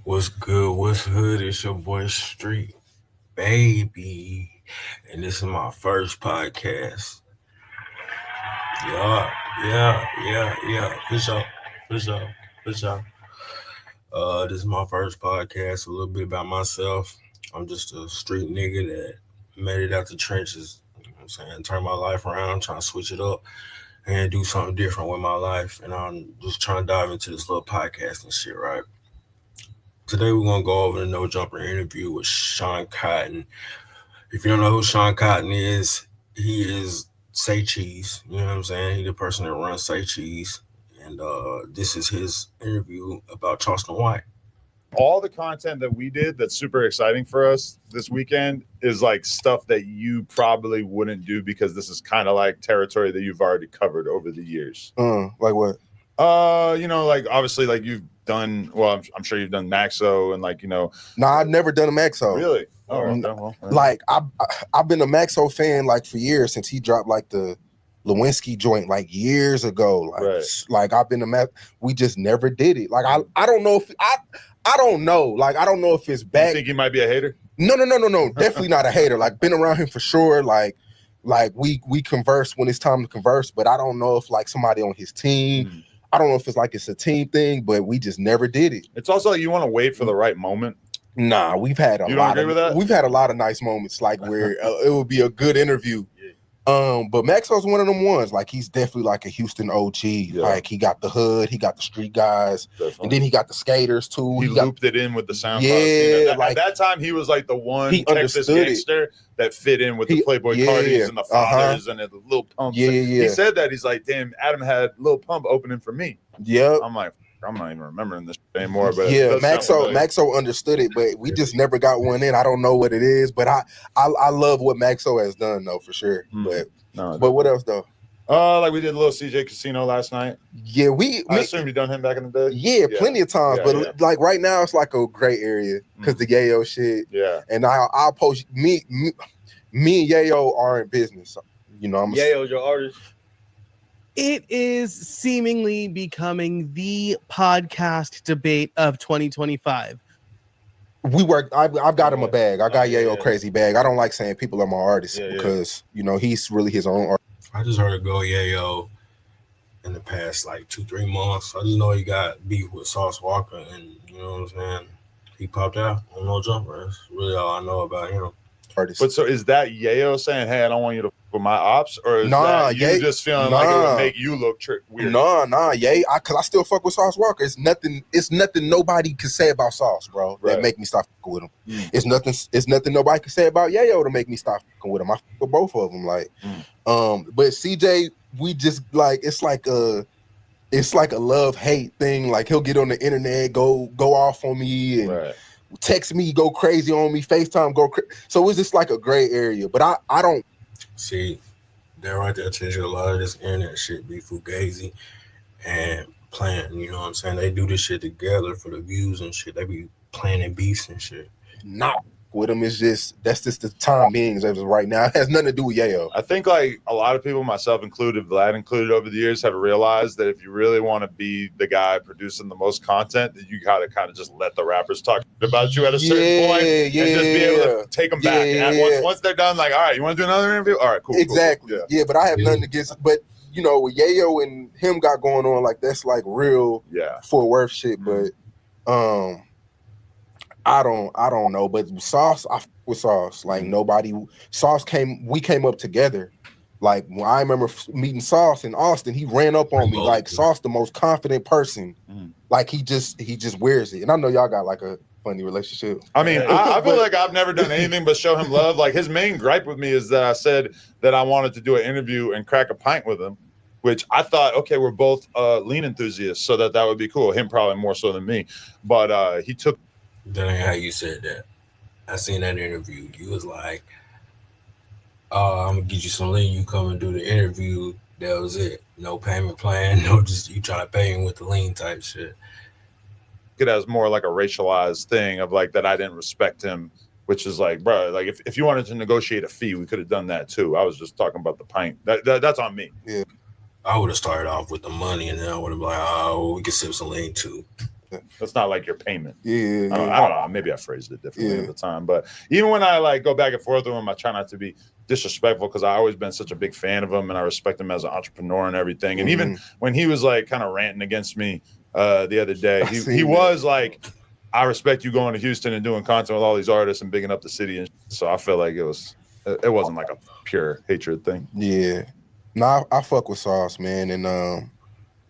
What's good? What's hood? It's your boy Street, baby. And this is my first podcast. Yeah, yeah. For sure. For sure. For sure. This is my first podcast. A little bit about myself. I'm just a street nigga that made it out the trenches. You know what I'm saying? Turn my life around, trying to switch it up and do something different with my life. And I'm just trying to dive into this little podcast and shit, right? Today we're gonna go over the No Jumper interview with Shawn Cotton. If you don't know who Shawn Cotton is, he is Say Cheese. You know what I'm saying? He the person that runs Say Cheese. And this is his interview about Charleston White. All the content that we did that's super exciting for us this weekend is like stuff that you probably wouldn't do because this is kind of like territory that you've already covered over the years. Like what? Like obviously like you've done, well, I'm sure you've done Maxo and like, Nah, I've never done a Maxo. Really? Oh, okay. Well, like I've been a Maxo fan like for years since he dropped like the Lewinsky joint like years ago. Like, right. Like I've been a Max. We just never did it. Like I don't know if I don't know. Like I don't know if it's back. You think he might be a hater? No. Definitely not a hater. Like been around him for sure. Like we converse when it's time to converse, but I don't know if like somebody on his team. I don't know if it's a team thing, but we just never did it. It's also like you want to wait for the right moment. Nah, we've had a lot of nice moments like where it would be a good interview. But Maxwell's one of them ones. Like he's definitely like a Houston OG. Yeah. Like he got the hood, he got the street guys, definitely. And then he got the skaters too. He looped it in with the sound. Yeah, at that time he was like the one Texas gangster that fit in with the Playboy Cardis and the Fathers and the Lil Pumps. Yeah. He said that he's like, damn, Adam had Lil Pump opening for me. Yeah, I'm like, I'm not even remembering this anymore. But yeah, Maxo understood it, but we just never got one in. I don't know what it is, but I love what Maxo has done though for sure. But what else though? Like we did a little CJ Casino last night. Yeah, I assume you done him back in the day. Yeah, plenty of times, but like right now it's like a gray area because the Yayo shit. Yeah, and I'll post me and Yayo are in business. You know, Yayo's your artist. It is seemingly becoming the podcast debate of 2025. I've got him a bag. I got Yayo crazy bag. I don't like saying people are my artists because he's really his own artist. I just heard it go Yayo in the past like 2-3 months. I just know he got beef with Sauce Walker, and you know what I'm saying. He popped out on No Jumper. That's really all I know about him. Artist. But so is that Yayo saying, "Hey, I don't want you to with my ops," or is that you just feeling like it would make you look weird? Because I still fuck with Sauce Walker. It's nothing nobody can say about Sauce, bro, that make me stop fucking with him. It's nothing nobody can say about Yayo to make me stop fucking with him. I fuck with both of them, like. But CJ, we just like it's like a love-hate thing. Like he'll get on the internet, go off on me, and text me, go crazy on me, FaceTime, go crazy. So it's just like a gray area. But I don't see that right there tells you a lot of this internet shit be fugazi and playing. You know what I'm saying? They do this shit together for the views and shit. They be planning beefs and shit. Not with him. That's just the time being as of right now. It has nothing to do with Yayo. I think like a lot of people, myself included, Vlad included, over the years have realized that if you really want to be the guy producing the most content, that you gotta kind of just let the rappers talk about you at a certain point and just be able to take them back. And once they're done, like, all right, you want to do another interview? All right, cool. Exactly. Cool. Yeah, but I have nothing against. But you know, with Yayo and him got going on, like that's like real Fort Worth shit. But I don't know, but Sauce, I fuck with Sauce. Like we came up together. Like when I remember meeting Sauce in Austin, he ran up on me. Like Sauce, the most confident person. Like he just wears it. And I know y'all got like a funny relationship. I mean, I feel like I've never done anything but show him love. Like his main gripe with me is that I said that I wanted to do an interview and crack a pint with him, which I thought, okay, we're both lean enthusiasts, so that would be cool. Him probably more so than me, but he took. That ain't how you said that. I seen that interview. You was like, I'm gonna get you some lean. You come and do the interview. That was it. No payment plan. No, just you trying to pay him with the lean type shit. It as more like a racialized thing of like that I didn't respect him, which is like, bro, like if you wanted to negotiate a fee, we could have done that too. I was just talking about the pint. That's on me. Yeah. I would have started off with the money, and then I would have been like, oh, we could sip some lean too. That's not like your payment. Yeah, I don't know. Maybe I phrased it differently at the time, but even when I like go back and forth with him, I try not to be disrespectful because I've always been such a big fan of him and I respect him as an entrepreneur and everything. And even when he was like kind of ranting against me the other day, he was like, I respect you going to Houston and doing content with all these artists and bigging up the city. And so I feel like it wasn't like a pure hatred thing. Yeah. Nah, I fuck with Sauce, man. And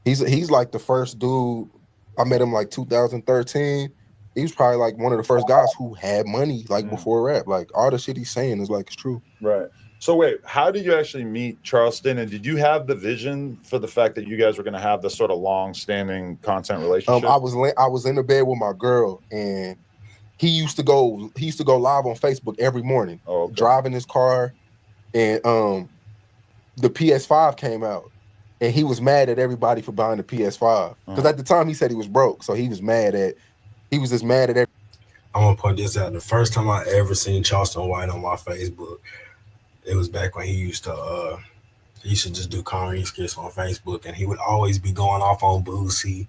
he's like the first dude. I met him like 2013. He was probably like one of the first guys who had money like before rap. Like all the shit he's saying is like it's true. Right. So wait, how did you actually meet Charleston? And did you have the vision for the fact that you guys were going to have this sort of long-standing content relationship? I was in the bed with my girl, and he used to go live on Facebook every morning, driving his car, and the PS5 came out, and he was mad at everybody for buying the PS5 because at the time he said he was broke, so he was just mad at everybody. I'm gonna point this out. The first time I ever seen Charleston White on my Facebook, it was back when he used to just do comedy skits on Facebook, and he would always be going off on Boosie,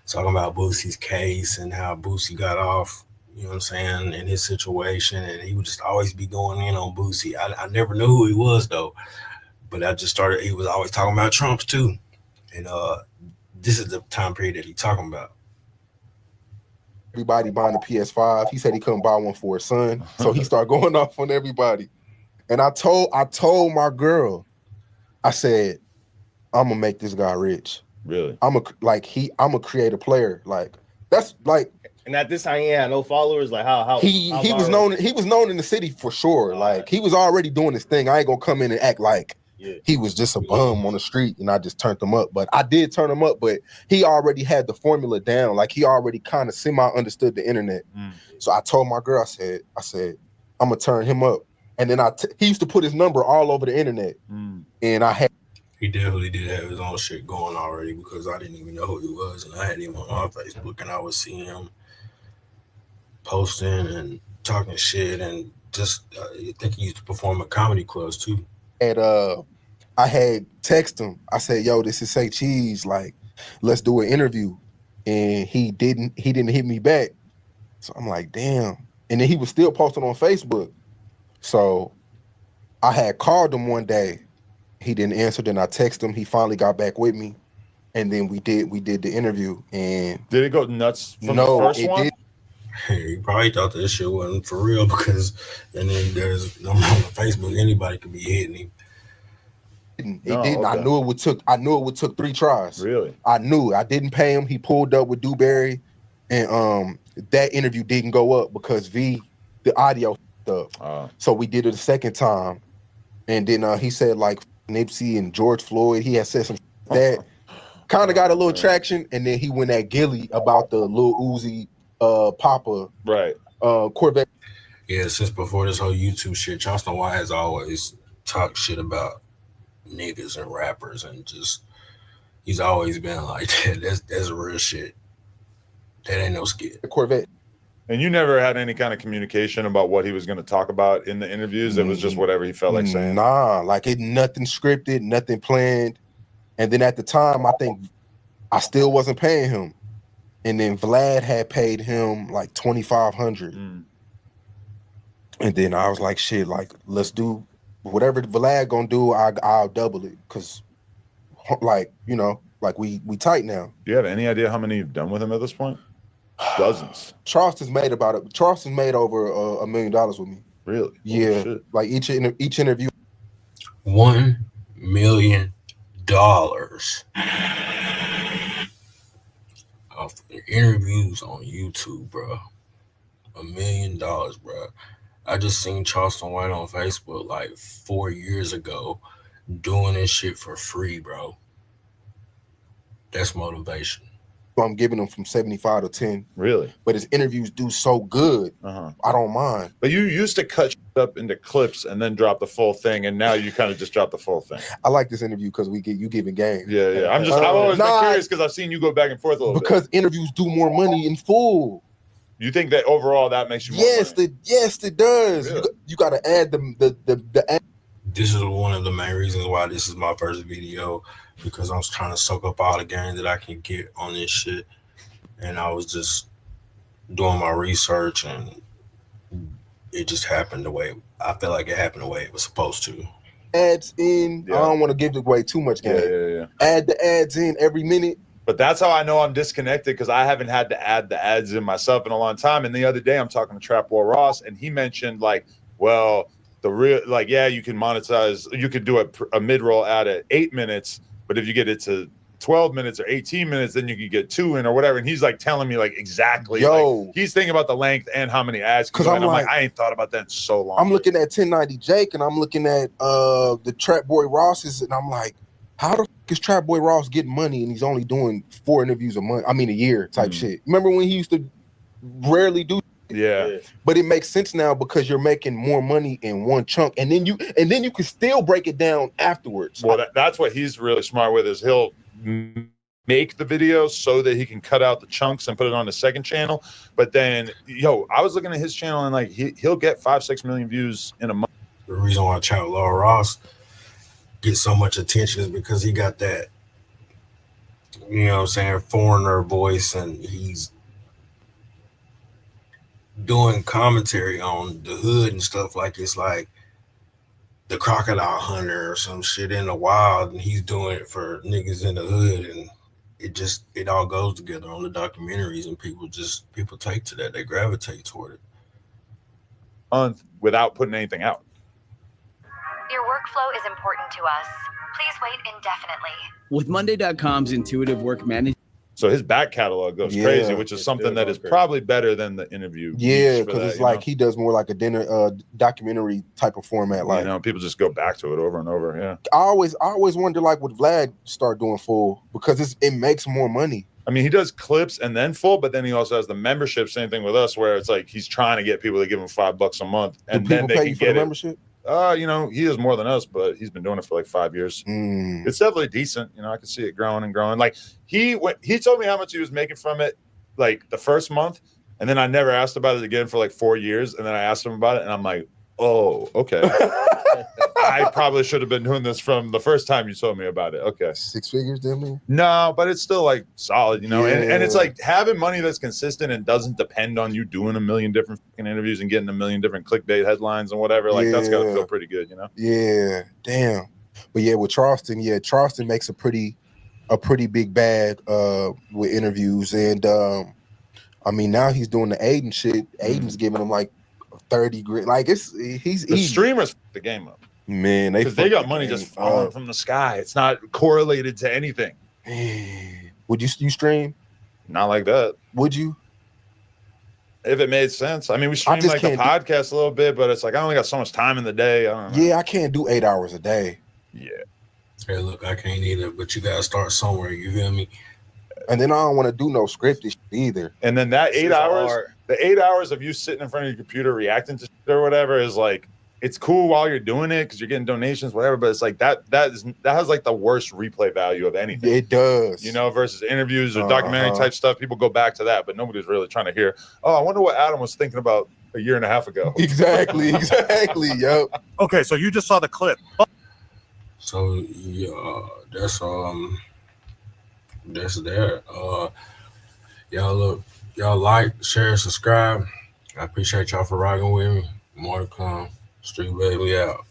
talking about Boosie's case and how Boosie got off, you know what I'm saying, in his situation, and he would just always be going in on Boosie. I never knew who he was though, but he was always talking about Trumps too, and this is the time period that he's talking about. Everybody buying the PS5. He said he couldn't buy one for his son, so he started going off on everybody. And I told my girl, I said, I'm gonna make this guy rich. Really? I'm a creative player. Like that's like. And at this time, he had no followers. Like how he was known. He was known in the city for sure. Like he was already doing his thing. I ain't gonna come in and act like he was just a bum on the street and I just turned him up. But I did turn him up. But he already had the formula down. Like he already kind of semi understood the internet. So I told my girl, I said, I'm gonna turn him up. And then he used to put his number all over the internet. And he definitely did have his own shit going already because I didn't even know who he was, and I had him on my Facebook, and I would see him posting and talking shit, and just I think he used to perform at comedy clubs too. And I had texted him. I said, "Yo, this is Say Cheese. Like, let's do an interview." And he didn't hit me back. So I'm like, damn. And then he was still posting on Facebook. So I had called him one day. He didn't answer. Then I texted him. He finally got back with me, and then we did the interview. And did it go nuts from the first one? Did. He probably thought this shit wasn't for real because, and then there's number on Facebook. Anybody could be hitting him. It didn't. I knew it would took 3 tries. Really? I knew. I didn't pay him. He pulled up with Dewberry, and that interview didn't go up because the audio up. So we did it a second time, and then he said like Nipsey and George Floyd. He had said some that kind of got a little traction, and then he went at Gilly about the Lil Uzi Papa Corvette. Yeah, since before this whole YouTube shit, Charleston White has always talked shit about niggas and rappers, and just he's always been like that. That's real shit. That ain't no skit. The Corvette. And you never had any kind of communication about what he was going to talk about in the interviews? It was just whatever he felt like saying? Nah, like nothing scripted, nothing planned. And then at the time, I think I still wasn't paying him. And then Vlad had paid him like $2,500. And then I was like, shit, like, let's do whatever Vlad gonna do, I'll double it. Cause like, you know, like we tight now. Do you have any idea how many you've done with him at this point? Dozens. Charleston's made over $1 million with me. Really? Yeah. Oh, like each interview. $1 million of interviews on YouTube, bro. $1 million, bro. I just seen Charleston White on Facebook like 4 years ago doing this shit for free, bro. That's motivation. I'm giving him from 75 to 10. Really? But his interviews do so good. I don't mind. But you used to cut up into clips and then drop the full thing, and now you kind of just drop the full thing. I like this interview because you giving game. Yeah. I've always been curious because I've seen you go back and forth a little bit. Because interviews do more money in full. You think that overall that makes you more money? Yes, it does. Really? You got to add the. This is one of the main reasons why this is my first video, because I'm trying to soak up all the game that I can get on this shit. and I was just doing my research, and it just happened the way I feel like it happened the way it was supposed to. Ads in. Yeah. I don't want to give away too much game. Yeah. Add the ads in every minute. But that's how I know I'm disconnected, because I haven't had to add the ads in myself in a long time. And the other day I'm talking to Trap Boy Ross, and he mentioned like, well, the real, like, yeah, you can monetize, you could do a mid-roll ad at 8 minutes, but if you get it to 12 minutes or 18 minutes, then you can get 2 in or whatever. And he's like telling me like exactly, like, he's thinking about the length and how many ads. Because I'm like, I ain't thought about that in so long. I'm looking at 1090 Jake, and I'm looking at the Trap Boy Ross's, and I'm like, how the fuck is Trap Boy Ross getting money and he's only doing 4 interviews a year type shit? Remember when he used to rarely do? Yeah. But it makes sense now because you're making more money in one chunk, and then you can still break it down afterwards. Well, that's what he's really smart with, is he'll make the video so that he can cut out the chunks and put it on the second channel. But then, I was looking at his channel, and like he'll get 5-6 million views in a month. The reason why Charleston Ross gets so much attention is because he got that, foreigner voice, and he's doing commentary on the hood and stuff, like it's like the crocodile hunter or some shit in the wild, and he's doing it for niggas in the hood, and it all goes together on the documentaries, and people take to that, they gravitate toward it without putting anything out. Your workflow is important to us. Please wait indefinitely. With Monday.com's intuitive work management. So his back catalog goes crazy, which is something that is probably better than the interview. Yeah, because it's like he does more like a dinner documentary type of format. Like, people just go back to it over and over. Yeah. I always wonder, like, would Vlad start doing full, because it makes more money. I mean, he does clips and then full, but then he also has the membership. Same thing with us, where it's like he's trying to get people to give him $5 a month, and then they can get it. Membership? He has more than us, but he's been doing it for like 5 years. It's definitely decent. I can see it growing and growing. Like he told me how much he was making from it, like the first month, and then I never asked about it again for like 4 years. And then I asked him about it, and I'm like, oh, okay. I probably should have been doing this from the first time you told me about it. Okay. 6 figures, didn't we? No, but it's still like solid, And it's like having money that's consistent and doesn't depend on you doing a million different interviews and getting a million different clickbait headlines and whatever. Like that's gotta feel pretty good, Yeah, damn. But yeah, with Charleston, Charleston makes a pretty big bag with interviews, and I mean, now he's doing the Aiden shit. Aiden's giving him like 30 grand. Like he's streamers the game up. Man, they got money just falling from the sky. It's not correlated to anything. Would you stream? Not like that. Would you? If it made sense. I mean, we stream like the podcast a little bit, but it's like I only got so much time in the day. I don't know. Yeah, I can't do 8 hours a day. Yeah. Hey, look, I can't either, but you gotta start somewhere. You feel me? And then I don't want to do no scripted either. And then that 8 hours, the 8 hours of you sitting in front of your computer reacting to shit or whatever is like, it's cool while you're doing it because you're getting donations, whatever. But it's like that has like the worst replay value of anything. It does, versus interviews or documentary type stuff. People go back to that, but nobody's really trying to hear. Oh, I wonder what Adam was thinking about a year and a half ago. Exactly. Yep. Okay, so you just saw the clip. So yeah, that's that. Y'all like, share, subscribe. I appreciate y'all for rocking with me. More to come. Street Baby out.